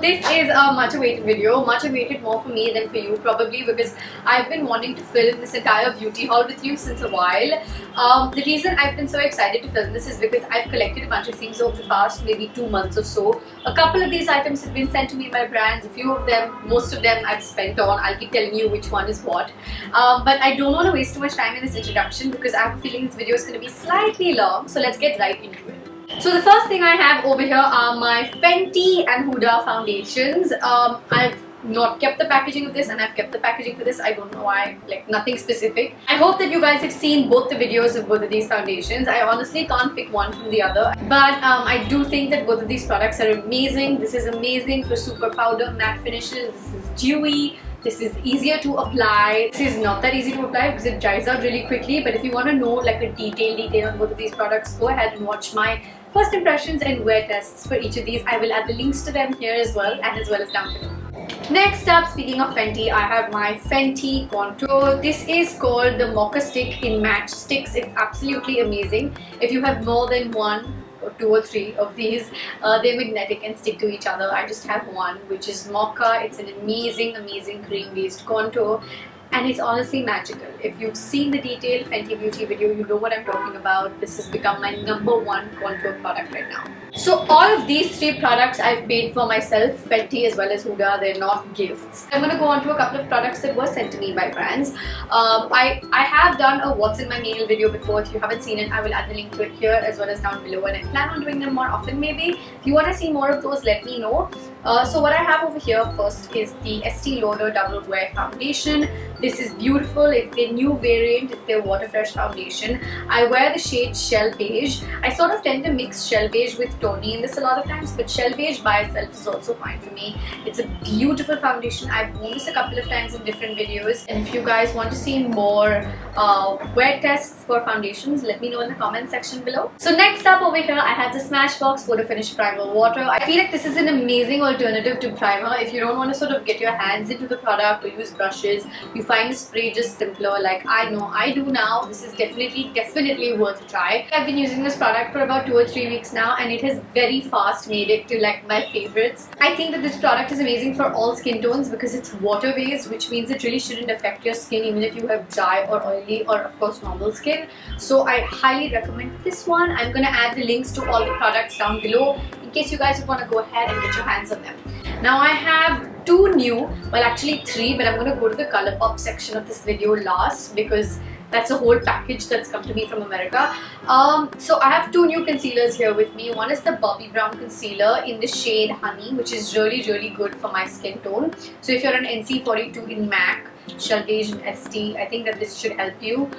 this is a much awaited video, much awaited more for me than for you probably, because I've been wanting to film this entire beauty haul with you since a while. The reason I've been so excited to film this is because I've collected a bunch of things over the past maybe 2 months or so. A couple of these items have been sent to me by brands, a few of them, most of them I've spent on. I'll keep telling you which one is what. But I don't want to waste too much time in this introduction because I have a feeling this video is going to be slightly long, so let's get right into it. So the first thing I have over here are my Fenty and Huda foundations. I've not kept the packaging of this and I've kept the packaging for this. I don't know why, like nothing specific. I hope that you guys have seen both the videos of both of these foundations. I honestly can't pick one from the other, but I do think that both of these products are amazing. This is amazing for super powder matte finishes. This is dewy. This is easier to apply. This is not that easy to apply because it dries out really quickly. But if you want to know like a detail on both of these products, go ahead and watch my first impressions and wear tests for each of these. I will add the links to them here as well, and as well as down below. Next up, speaking of Fenty, I have my Fenty Contour. This is called the Mocha Stick in Match Sticks. It's absolutely amazing. If you have more than one or 2 or 3 of these, they're magnetic and stick to each other. I just have one, which is Mocha. It's an amazing cream based contour, and it's honestly magical. If you've seen the detailed Fenty Beauty video, you know what I'm talking about. This has become my #1 contour product right now. So all of these 3 products I've paid for myself, Fenty as well as Huda. They're not gifts. I'm going to go on to a couple of products that were sent to me by brands. I have done a what's in my mail video before. If you haven't seen it, I will add the link to it here as well as down below, and I plan on doing them more often maybe. If you want to see more of those, let me know. So what I have over here first is the Estee Lauder Double Wear Foundation. This is beautiful. It's their new variant. It's their Water Fresh foundation. I wear the shade Shell Beige. I sort of tend to mix Shell Beige with Tony in this a lot of times, but Shell Beige by itself is also fine for me. It's a beautiful foundation. I've worn this a couple of times in different videos, and if you guys want to see more wear tests for foundations, let me know in the comment section below. So next up over here, I have the Smashbox Photo Finish Primer Water. I feel like this is an amazing alternative to primer if you don't want to sort of get your hands into the product or use brushes. You find the spray just simpler, like I know I do now. This is definitely worth a try. I've been using this product for about 2 or 3 weeks now, and it has very fast made it to like my favorites. I think that this product is amazing for all skin tones because it's water based, which means it really shouldn't affect your skin even if you have dry or oily or of course normal skin. So I highly recommend this one. I'm gonna add the links to all the products down below in case you guys want to go ahead and get your hands on them. Now I have 2 new, well actually 3, but I'm going to go to the Colourpop section of this video last because that's a whole package that's come to me from America. So I have 2 new concealers here with me. One is the Bobbi Brown concealer in the shade Honey, which is really good for my skin tone. So if you're an NC42 in MAC, Shell Beige and ST, I think that this should help you.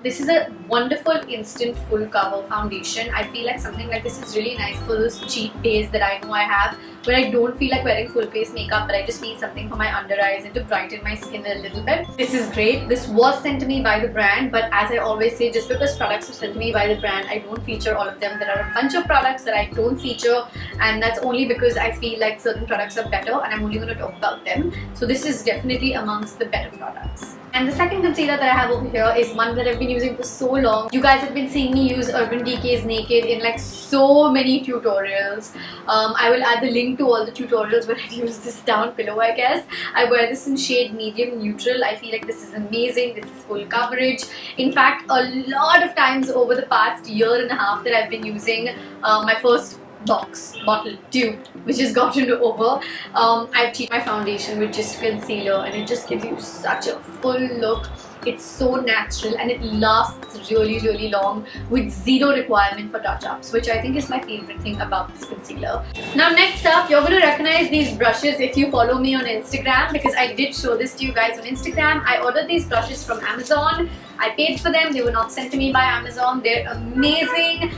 This is a wonderful instant full cover foundation. I feel like something like this is really nice for those cheat days that I know I have where I don't feel like wearing full face makeup, but I just need something for my under eyes and to brighten my skin a little bit. This is great. This was sent to me by the brand, but as I always say, just because products are sent to me by the brand, I don't feature all of them. There are a bunch of products that I don't feature, and that's only because I feel like certain products are better and I'm only going to talk about them. So this is definitely amongst the better products. And the second concealer that I have over here is one that I've been using for so long. You guys have been seeing me use Urban Decay's Naked in like so many tutorials. I will add the link to all the tutorials where I've used this down below, I guess. I wear this in shade Medium Neutral. I feel like this is amazing. This is full coverage. In fact, a lot of times over the past 1.5 years that I've been using my first bottle tube, which has gotten over, I've cheated my foundation with just concealer, and it just gives you such a full look. It's so natural and it lasts really long with zero requirement for touch-ups, which I think is my favorite thing about this concealer. Now next up, you're going to recognize these brushes if you follow me on Instagram, because I did show this to you guys on Instagram. I ordered these brushes from Amazon. I paid for them. They were not sent to me by Amazon. They're amazing.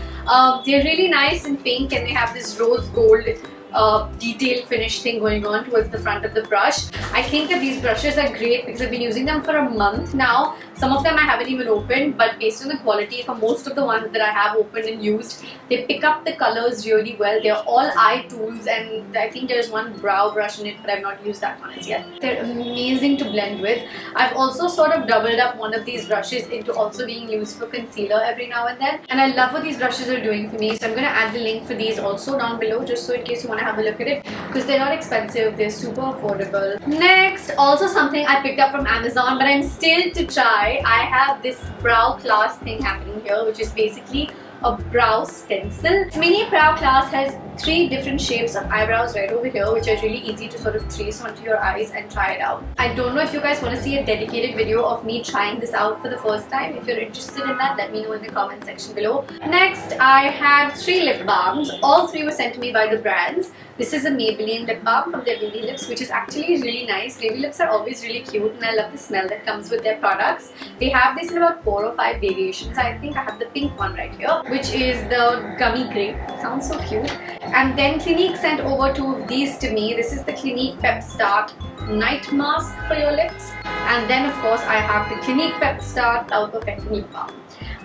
They're really nice and pink, and they have this rose gold detail finish thing going on towards the front of the brush. I think that these brushes are great because I've been using them for a month now. Some of them I haven't even opened, but based on the quality for most of the ones that I have opened and used, they pick up the colors really well. They're all eye tools, and I think there's one brow brush in it, but I've not used that one as yet. They're amazing to blend with. I've also sort of doubled up one of these brushes into also being used for concealer every now and then, and I love what these brushes are are doing for me. So I'm going to add the link for these also down below, just so in case you want to have a look at it, because they're not expensive, they're super affordable. Next, also something I picked up from Amazon, but I'm still to try. I have this brow class thing happening here, which is basically a brow stencil. Mini Brow Class has 3 different shapes of eyebrows right over here, which are really easy to sort of trace onto your eyes and try it out. I don't know if you guys want to see a dedicated video of me trying this out for the first time. If you're interested in that, let me know in the comment section below. Next, I have 3 lip balms. All 3 were sent to me by the brands. This is a Maybelline lip balm from their Baby Lips, which is actually really nice. Baby Lips are always really cute and I love the smell that comes with their products. They have this in about 4 or 5 variations. I think I have the pink one right here, which is the Gummy Grape. Sounds so cute. And then Clinique sent over 2 of these to me. This is the Clinique Pep Start Night Mask for your lips. And then of course I have the Clinique Pep Start Cloud Perfecting Lip Balm.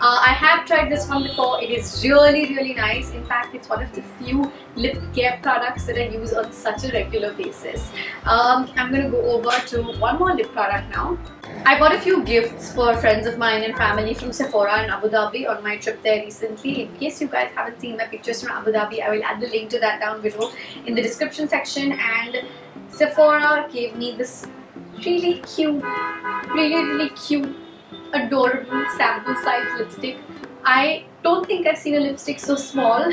I have tried this one before. It is really nice. In fact, it's one of the few lip care products that I use on such a regular basis. I'm going to go over to one more lip product now. I bought a few gifts for friends of mine and family from Sephora in Abu Dhabi on my trip there recently. In case you guys haven't seen my pictures from Abu Dhabi, I will add the link to that down below in the description section. And Sephora gave me this really cute, really cute, adorable sample size lipstick. I don't think I've seen a lipstick so small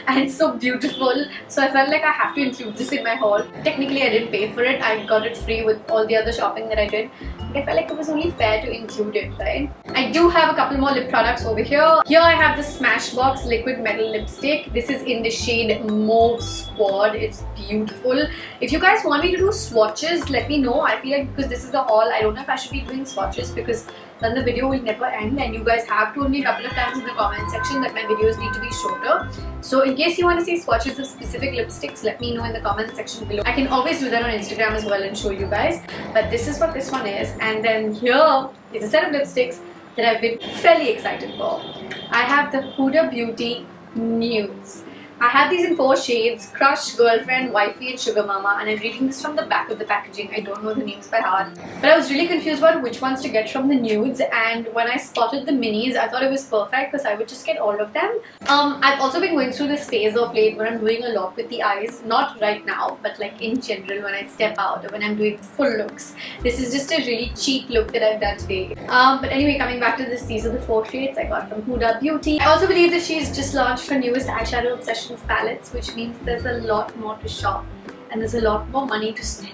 and so beautiful, so I felt like I have to include this in my haul. Technically I didn't pay for it, I got it free with all the other shopping that I did, but I felt like it was only fair to include it, right? I do have a couple more lip products over here. Here I have the Smashbox Liquid Metal Lipstick. This is in the shade Mauve Squad. It's beautiful. If you guys want me to do swatches, let me know. I feel like because this is a haul, I don't know if I should be doing swatches because then the video will never end and you guys have told me a couple of times in the comment section that my videos need to be shorter. So in case you want to see swatches of specific lipsticks, let me know in the comment section below. I can always do that on Instagram as well and show you guys. But this is what this one is. And then here is a set of lipsticks that I've been fairly excited for. I have the Huda Beauty Nudes. I have these in 4 shades: Crush, Girlfriend, Wifey and Sugar Mama, and I'm reading this from the back of the packaging. I don't know the names by heart, but I was really confused about which ones to get from the nudes, and when I spotted the minis, I thought it was perfect because I would just get all of them. I've also been going through this phase of late where I'm doing a lot with the eyes, not right now, but like in general when I step out or when I'm doing full looks. This is just a really cheap look that I've done today. But anyway, coming back to this, these are the 4 shades I got from Huda Beauty. I also believe that she's just launched her newest eyeshadow obsession palettes, which means there's a lot more to shop and there's a lot more money to spend.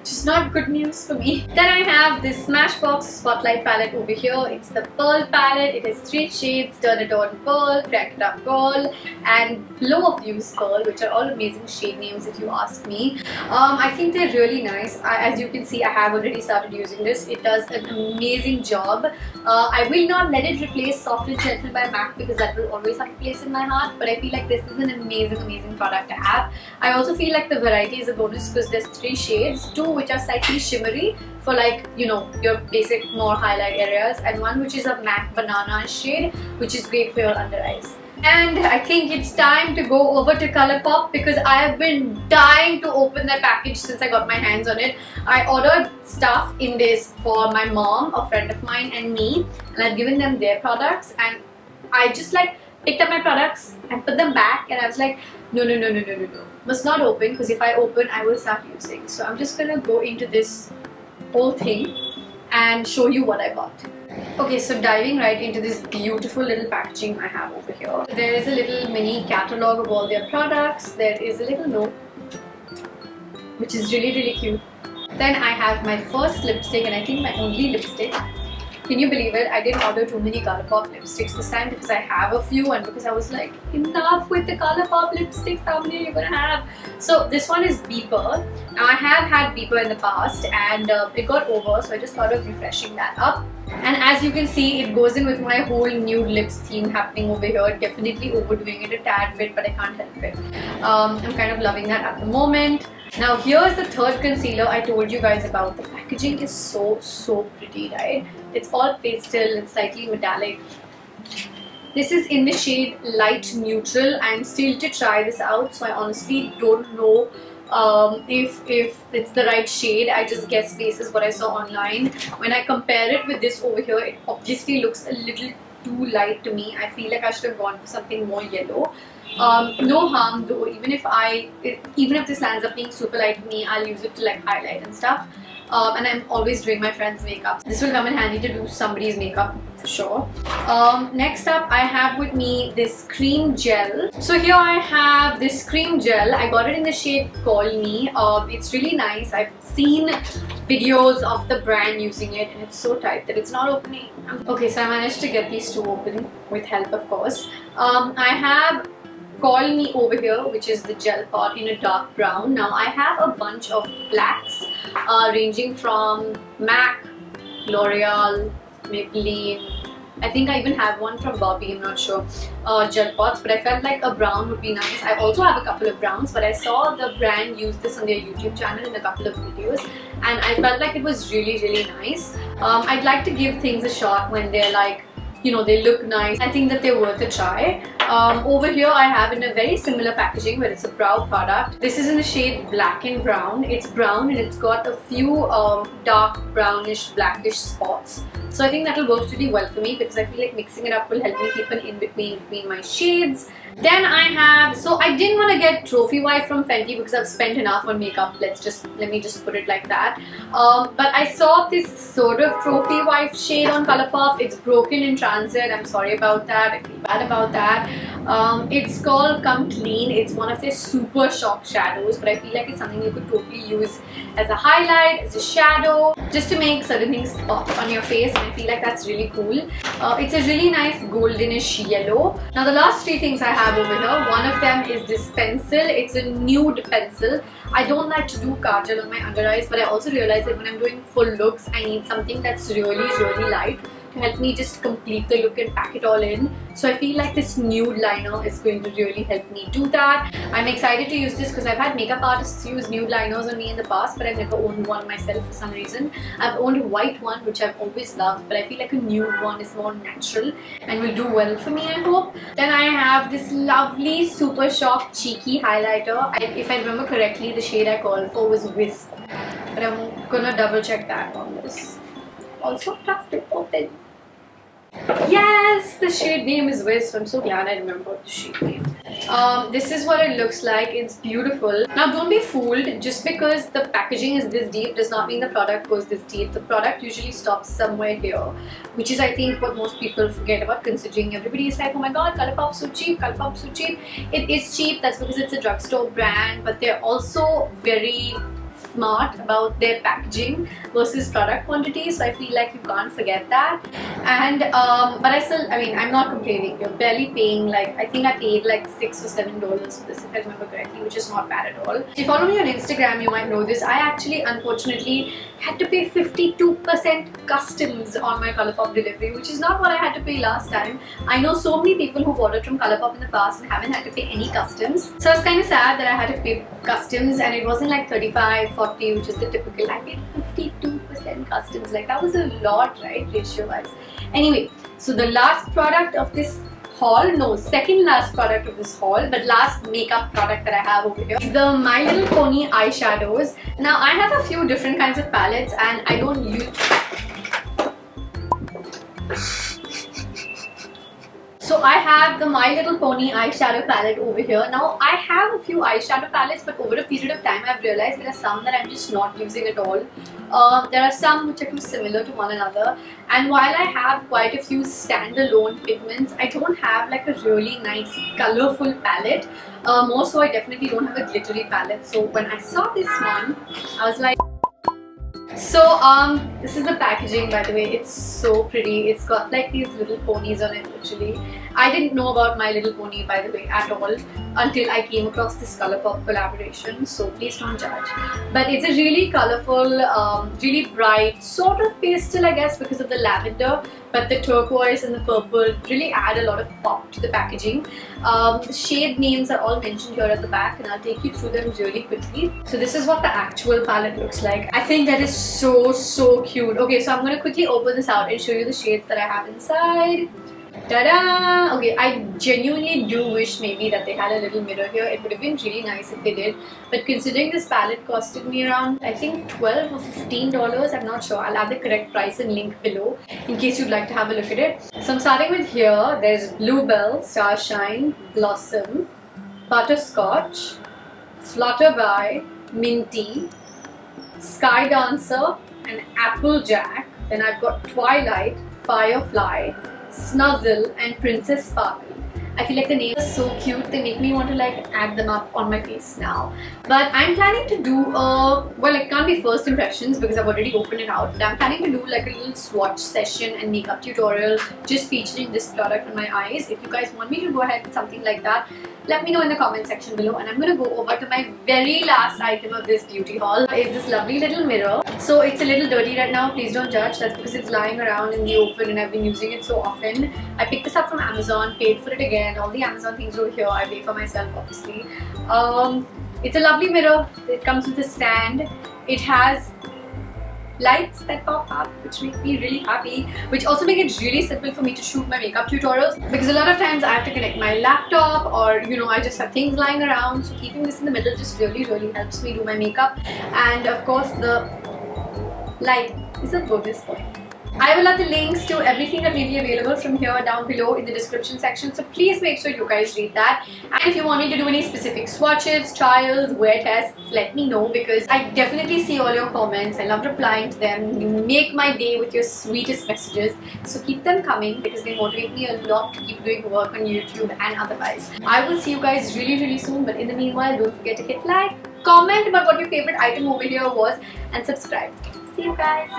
Just not good news for me. Then I have this Smashbox Spotlight palette over here. It's the Pearl palette. It has 3 shades: Turn It On Pearl, Crack It Up Pearl, and Glow of Use Pearl, which are all amazing shade names if you ask me. I think they're really nice. As you can see, I have already started using this. It does an amazing job. I will not let it replace Soft and Gentle by MAC because that will always have a place in my heart, but I feel like this is an amazing product to have. I also feel like the variety is a bonus because there's 3 shades, 2 which are slightly shimmery for, like, you know, your basic more highlight areas, and 1 which is a matte banana shade, which is great for your under eyes. And I think it's time to go over to Colourpop because I have been dying to open that package since I got my hands on it. I ordered stuff in this for my mom, a friend of mine, and me, and I've given them their products, and I just like picked up my products and put them back, and I was like, no, must not open, because if I open I will start using. So I'm just gonna go into this whole thing and show you what I got. Okay, so diving right into this beautiful little packaging I have over here. There is a little mini catalog of all their products. There is a little note which is really cute. Then I have my first lipstick, and I think my only lipstick. Can you believe it? I didn't order too many Colourpop lipsticks this time because I have a few, and because I was like, enough with the Colourpop lipsticks, how many are you gonna have? So this one is Beeper. Now I have had Beeper in the past and it got over, so I just thought of refreshing that up. And as you can see, it goes in with my whole nude lips theme happening over here. Definitely overdoing it a tad bit, but I can't help it. I'm kind of loving that at the moment. Now here's the third concealer I told you guys about. The packaging is so pretty, right? It's all pastel and slightly metallic. This is in the shade Light Neutral. I'm still to try this out, so I honestly don't know if it's the right shade. I just guess basis what I saw online. When I compare it with this over here, it obviously looks a little too light to me. I feel like I should have gone for something more yellow. No harm though, even if this ends up being super light to me, I'll use it to like highlight and stuff. And I'm always doing my friend's makeup. This will come in handy to do somebody's makeup for sure. Next up, I have with me this cream gel. So here I have this cream gel. I got it in the shade Call Me. It's really nice. I've seen videos of the brand using it and it's so tight that it's not opening. Okay, so I managed to get these two open with help, of course. I have Call Me over here, which is the gel pot in a dark brown. Now I have a bunch of blacks ranging from MAC, L'Oreal, Maybelline. I think I even have one from Bobby, I'm not sure, gel pots, but I felt like a brown would be nice. I also have a couple of browns, but I saw the brand use this on their YouTube channel in a couple of videos and I felt like it was really, really nice. I'd like to give things a shot when they're like, you know, they look nice. I think that they're worth a try. Over here I have in a very similar packaging where it's a brow product. This is in the shade Black and Brown. It's brown and it's got a few dark brownish blackish spots. So I think that will work really well for me because I feel like mixing it up will help me keep an in-between between my shades. Then I have, so I didn't want to get Trophy Wife from Fenty because I've spent enough on makeup. Let me just put it like that. But I saw this sort of Trophy Wife shade on Colourpop. It's broken in transit. I'm sorry about that. I feel bad about that. It's called Come Clean. It's one of their super shock shadows, but I feel like it's something you could totally use as a highlight, as a shadow, just to make certain things pop on your face. And I feel like that's really cool. It's a really nice goldenish yellow. Now the last three things I have over here, one of them is this pencil. It's a nude pencil. I don't like to do kajal on my under eyes, but I also realize that when I'm doing full looks, I need something that's really, really light to help me just complete the look and pack it all in. So I feel like this nude liner is going to really help me do that. I'm excited to use this because I've had makeup artists use nude liners on me in the past, but I've never owned one myself for some reason. I've owned a white one, which I've always loved, but I feel like a nude one is more natural and will do well for me, I hope. Then I have this lovely Super Shock Cheeky highlighter. If I remember correctly, the shade I called for was Wisp, but I'm gonna double check that on this. Also tough to open. Yes, the shade name is Wisp. I'm so glad I remembered the shade name. This is what it looks like. It's beautiful. Now don't be fooled, just because the packaging is this deep does not mean the product goes this deep. The product usually stops somewhere here, which is I think what most people forget about, considering everybody is like, oh my god, Colourpop so cheap, Colourpop so cheap. It is cheap, that's because it's a drugstore brand, but they're also very smart about their packaging versus product quantity, so I feel like you can't forget that. And but I mean, I'm not complaining. You're barely paying, like, I think I paid like $6 or $7 for this, if I remember correctly, which is not bad at all. If you follow me on Instagram, you might know this. I actually unfortunately had to pay 52% customs on my Colourpop delivery, which is not what I had to pay last time. I know so many people who've ordered from Colourpop in the past and haven't had to pay any customs, so I was kind of sad that I had to pay customs, and it wasn't like 35, 40, which is the typical. I paid 52% customs. Like, that was a lot, right, ratio wise. Anyway, so the last product of this haul, no, second last product of this haul, but last makeup product that I have over here is the My Little Pony eyeshadows. Now I have a few different kinds of palettes and I don't use... So I have the My Little Pony eyeshadow palette over here. Now I have a few eyeshadow palettes, but over a period of time I've realized there are some that I'm just not using at all. There are some which are too similar to one another, and while I have quite a few standalone pigments, I don't have like a really nice colorful palette. More so, I definitely don't have a glittery palette. So when I saw this one, I was like, so this is the packaging, by the way. It's so pretty. It's got like these little ponies on it, literally. I didn't know about My Little Pony, by the way, at all until I came across this Colourpop collaboration, so please don't judge. But it's a really colorful, really bright, sort of pastel, I guess, because of the lavender, but the turquoise and the purple really add a lot of pop to the packaging. The shade names are all mentioned here at the back, and I'll take you through them really quickly. So this is what the actual palette looks like. I think that is so cute. Okay, so I'm going to quickly open this out and show you the shades that I have inside. Ta-da! Okay, I genuinely do wish maybe that they had a little mirror here. It would have been really nice if they did. But considering this palette costed me around, I think $12 or $15, I'm not sure. I'll add the correct price and link below in case you'd like to have a look at it. So I'm starting with here. There's Bluebell, Starshine, Blossom, Butterscotch, Flutterby, Minty, Sky Dancer, and Applejack. Then I've got Twilight, Firefly, Snuzzle, and Princess Sparkle. I feel like the names are so cute, they make me want to like add them up on my face now. But I'm planning to do a, well, it can't be first impressions because I've already opened it out, but I'm planning to do like a little swatch session and makeup tutorial just featuring this product on my eyes. If you guys want me to go ahead with something like that, let me know in the comment section below. And I'm going to go over to my very last item of this beauty haul. Is this lovely little mirror. So it's a little dirty right now, please don't judge. That's because it's lying around in the open and I've been using it so often. I picked this up from Amazon, paid for it again. All the Amazon things over here I pay for myself, obviously. It's a lovely mirror. It comes with a stand. It has lights that pop up, which make me really happy, which also make it really simple for me to shoot my makeup tutorials, because a lot of times I have to connect my laptop, or you know, I just have things lying around, so keeping this in the middle just really helps me do my makeup. And of course the light is a bonus point. I will add the links to everything that may be available from here down below in the description section, so please make sure you guys read that. And if you want me to do any specific swatches, trials, wear tests, let me know, because I definitely see all your comments. I love replying to them. You make my day with your sweetest messages, so keep them coming because they motivate me a lot to keep doing work on YouTube and otherwise. I will see you guys really soon, but in the meanwhile, don't forget to hit like, comment about what your favorite item over here was, and subscribe. See you guys.